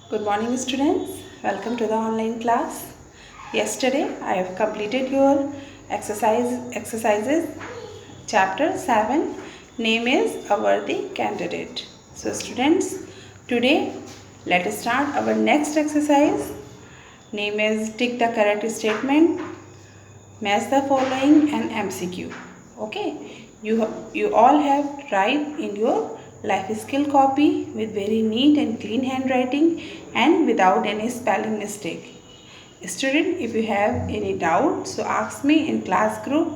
Good morning, students. Welcome to the online class. Yesterday, I have completed your exercises. Chapter 7. Name is a worthy candidate. So, students, today let us start our next exercise. Name is tick the correct statement. Match the following and MCQ. Okay, you all have write in your life skill copy with very neat and clean handwriting and without any spelling mistake. Student, if you have any doubt, so ask me in class group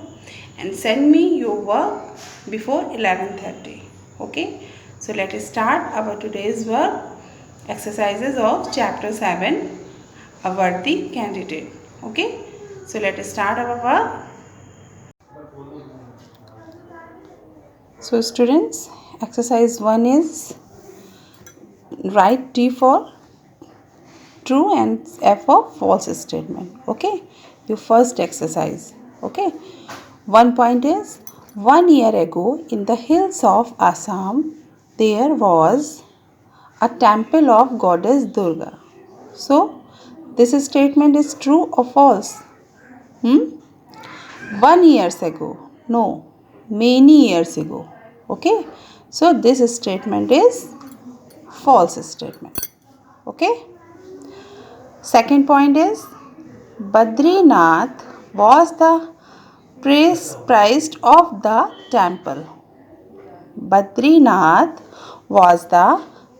and send me your work before 11:30. Okay, so let us start our today's work. Exercises of chapter 7, a worthy candidate. Okay, so let us start our work. So students, exercise 1 is write T for true and F for false statement. Okay, your first exercise. Okay, one point is 1 year ago in the hills of Assam there was a temple of goddess Durga. So this statement is true or false? 1 years ago. No, many years ago. Okay, so this statement is false statement. Okay, second point is Badrinath was the priest of the temple. Badrinath was the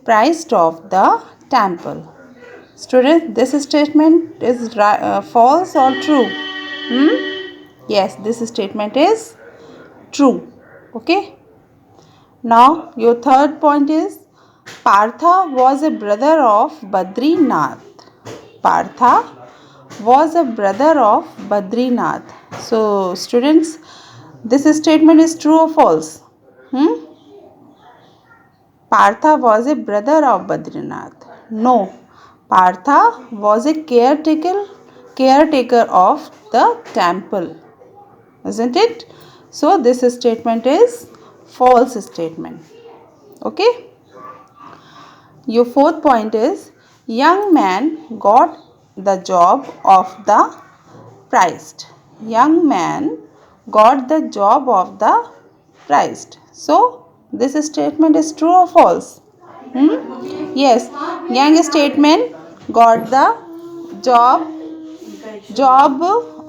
priest of the temple. Students, this statement is false or true? Yes, this statement is true. Okay, now your third point is Partha was a brother of Badrinath. Partha was a brother of Badrinath. So students, this statement is true or false? Partha was a brother of Badrinath. No, Partha was a caretaker of the temple. Isn't it? So this statement is false statement. Okay. Your fourth point is young man got the job of the priest. Young man got the job of the priest. So this statement is true or false? Yes, young statement got the job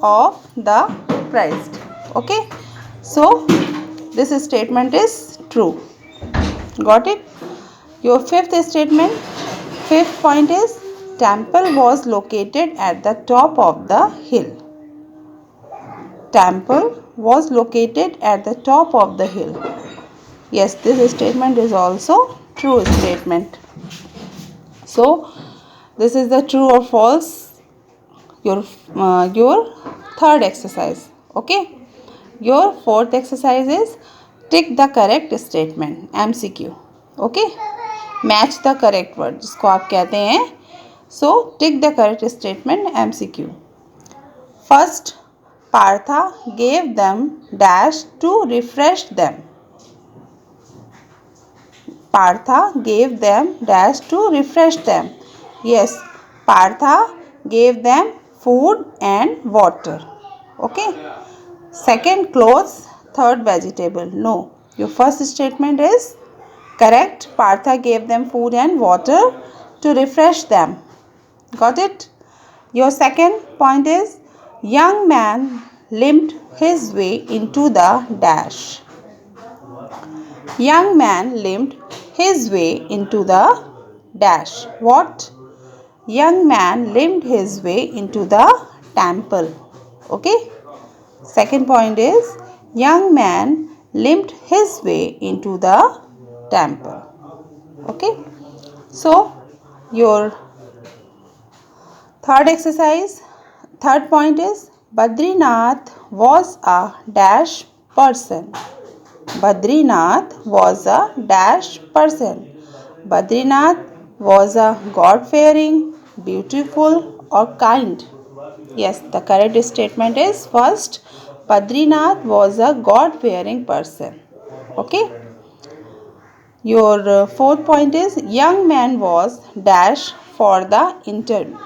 of the priest. Okay, so this statement is true. Got it? Your fifth point is temple was located at the top of the hill. Temple was located at the top of the hill. Yes, this statement is also true statement. So this is the true or false your third exercise. Okay, your fourth exercise is tick the correct statement MCQ. Okay, match the correct word जिसको आप कहते हैं. So tick the correct statement MCQ. First, Partha gave them dash to refresh them. Partha gave them dash to refresh them. Yes, Partha gave them food and water. Okay, second, clothes. Third, vegetable. No, your first statement is correct. Partha gave them food and water to refresh them. Got it? Your second point is young man limped his way into the dash. Young man limped his way into the dash. What? Young man limped his way into the temple. Okay? Second point is young man limped his way into the temple. Okay? So, your third point is Badrinath was a dash person. Badrinath was a dash person. Badrinath was a God-fearing, beautiful or kind. Yes, the correct statement is first, Badrinath was a God-fearing person. Okay. Your fourth point is young man was dash for the interview.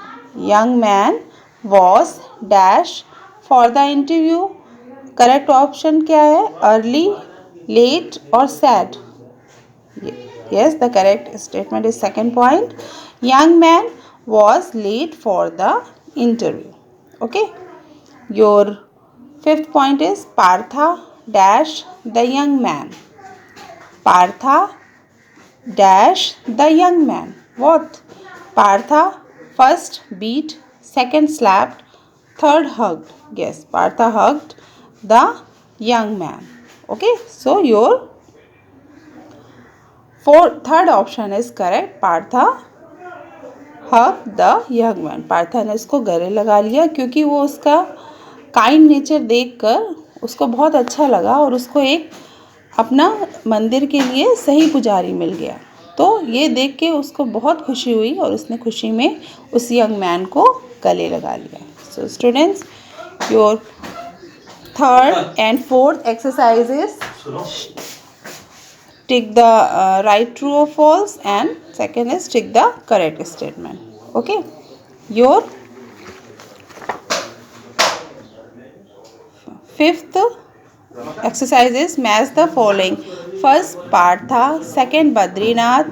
Young man was dash for the interview. Correct option क्या है? Early, late और sad. Yes, the correct statement is second point. Young man was late for the interview. Okay. Your fifth point is Partha dash the young man. Partha dash the young man. What? Partha first beat, second slapped, third hugged. Yes, Partha hugged the young man. Okay, so your third option is correct. Partha hugged the young man. Partha ने उसको गले लगा लिया क्योंकि वो उसका kind nature देखकर उसको बहुत अच्छा लगा और उसको एक अपना मंदिर के लिए सही पुजारी मिल गया. तो ये देख के उसको बहुत खुशी हुई और उसने खुशी में उस यंग मैन को गले लगा लिया. So students, your third and fourth exercises, tick the right, true or false, and second is tick the correct statement. Okay, your fifth exercise is match the following. First Partha, second Badrinath,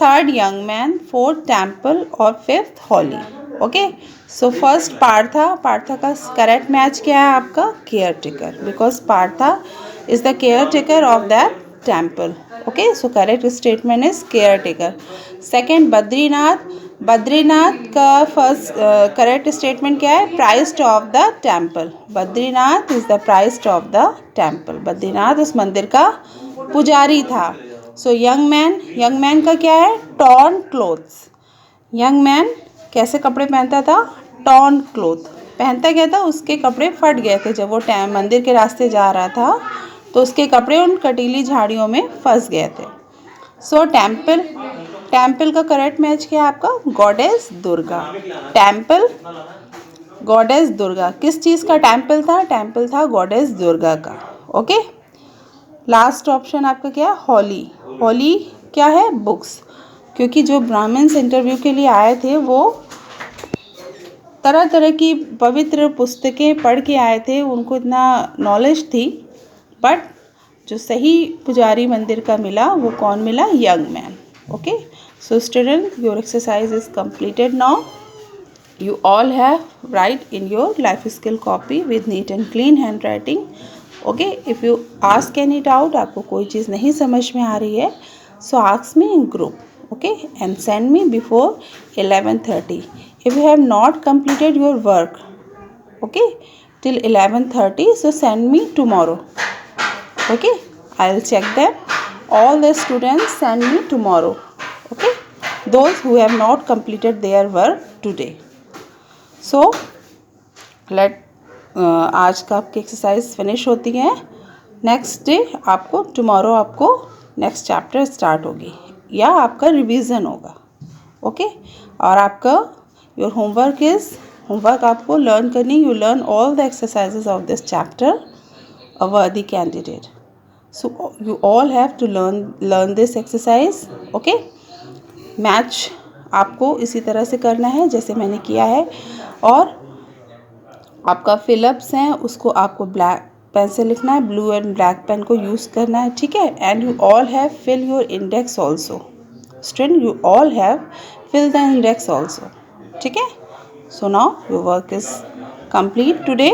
third young man, fourth temple और fifth Holi. Okay, so first Partha का correct match क्या है आपका? Caretaker, because Partha is the caretaker of that temple. Okay, so correct statement is caretaker. Second Badrinath का first correct statement क्या है? Priest of the temple. Badrinath is the priest of the temple. Badrinath उस मंदिर का पुजारी था. सो यंग मैन का क्या है? Torn clothes. यंग मैन कैसे कपड़े पहनता था? टॉर्न क्लोथ पहनता क्या था? उसके कपड़े फट गए थे जब वो मंदिर के रास्ते जा रहा था, तो उसके कपड़े उन कटीली झाड़ियों में फंस गए थे. सो टेम्पल का करेक्ट मैच क्या है आपका? Goddess Durga. Temple goddess Durga. किस चीज़ का टेम्पल था? टेम्पल था गॉडेस दुर्गा का. ओके, लास्ट ऑप्शन आपका क्या है? हॉली क्या है? बुक्स. क्योंकि जो ब्राह्मण्स इंटरव्यू के लिए आए थे वो तरह तरह की पवित्र पुस्तकें पढ़ के आए थे, उनको इतना नॉलेज थी, बट जो सही पुजारी मंदिर का मिला वो कौन मिला? Young man. Okay, so student, your exercise is completed now. You all have write in your life skill copy with neat and clean handwriting. Okay, if you ask any doubt, आपको कोई चीज़ नहीं समझ में आ रही है, so ask me in group. Okay, and send me before 11:30. If you have not completed your work, okay, till 11:30, so send me tomorrow. Okay, I'll check them. All the students send me tomorrow. Okay, those who have not completed their work today. So आज का आपकी exercise finish होती है. Next day आपको tomorrow आपको next chapter start होगी या आपका रिवीजन होगा. ओके, और आपका योर होमवर्क आपको लर्न करनी. You learn all the exercises of this chapter, a worthy candidate. So you all have to learn this exercise. Okay, match आपको इसी तरह से करना है जैसे मैंने किया है, और आपका फिलअप्स हैं उसको आपको ब्लैक पेन से लिखना है, ब्लू एंड ब्लैक पेन को यूज़ करना है. ठीक है, and you all have fill your index also. Student, you all have fill the index also. ठीक है, so now your work is complete today.